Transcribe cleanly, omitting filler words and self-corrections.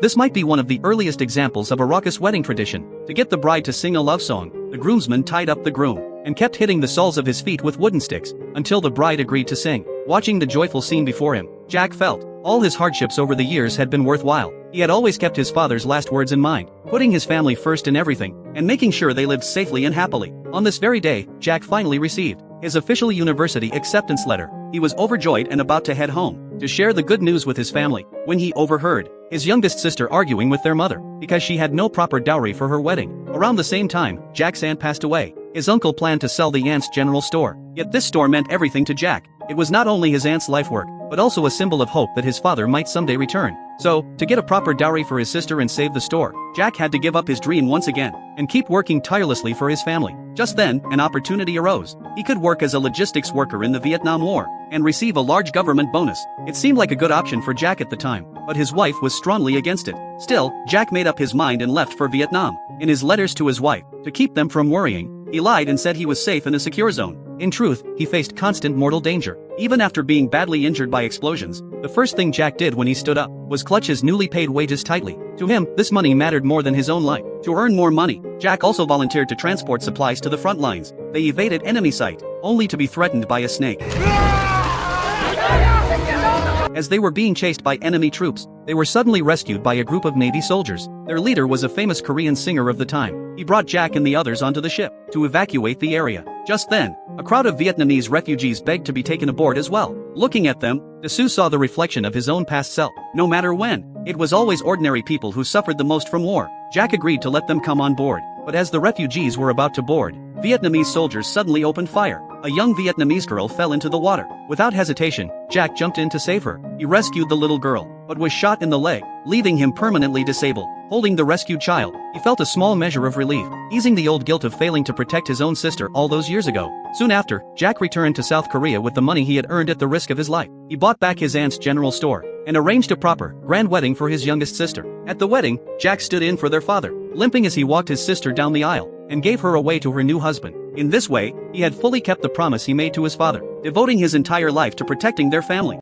This might be one of the earliest examples of a raucous wedding tradition. To get the bride to sing a love song, the groomsman tied up the groom and kept hitting the soles of his feet with wooden sticks until the bride agreed to sing. Watching the joyful scene before him, Jack felt all his hardships over the years had been worthwhile. He had always kept his father's last words in mind, putting his family first in everything and making sure they lived safely and happily. On this very day, Jack finally received his official university acceptance letter. He was overjoyed and about to head home to share the good news with his family when he overheard his youngest sister arguing with their mother because she had no proper dowry for her wedding. Around the same time, Jack's aunt passed away. His uncle planned to sell the aunt's general store, yet this store meant everything to Jack. It was not only his aunt's life work, but also a symbol of hope that his father might someday return. So, to get a proper dowry for his sister and save the store, Jack had to give up his dream once again and keep working tirelessly for his family. Just then, an opportunity arose. He could work as a logistics worker in the Vietnam War and receive a large government bonus. It seemed like a good option for Jack at the time, but his wife was strongly against it. Still, Jack made up his mind and left for Vietnam. In his letters to his wife, to keep them from worrying, he lied and said he was safe in a secure zone. In truth, he faced constant mortal danger. Even after being badly injured by explosions, the first thing Jack did when he stood up was clutch his newly paid wages tightly. To him, this money mattered more than his own life. To earn more money, Jack also volunteered to transport supplies to the front lines. They evaded enemy sight, only to be threatened by a snake. As they were being chased by enemy troops, they were suddenly rescued by a group of Navy soldiers. Their leader was a famous Korean singer of the time. He brought Jack and the others onto the ship to evacuate the area. Just then, a crowd of Vietnamese refugees begged to be taken aboard as well. Looking at them, Desu saw the reflection of his own past self. No matter when, it was always ordinary people who suffered the most from war. Jack agreed to let them come on board, but as the refugees were about to board, Vietnamese soldiers suddenly opened fire. A young Vietnamese girl fell into the water. Without hesitation, Jack jumped in to save her. He rescued the little girl, but was shot in the leg, leaving him permanently disabled. Holding the rescued child, he felt a small measure of relief, easing the old guilt of failing to protect his own sister all those years ago. Soon after, Jack returned to South Korea with the money he had earned at the risk of his life. He bought back his aunt's general store and arranged a proper, grand wedding for his youngest sister. At the wedding, Jack stood in for their father, limping as he walked his sister down the aisle and gave her away to her new husband. In this way, he had fully kept the promise he made to his father, devoting his entire life to protecting their family.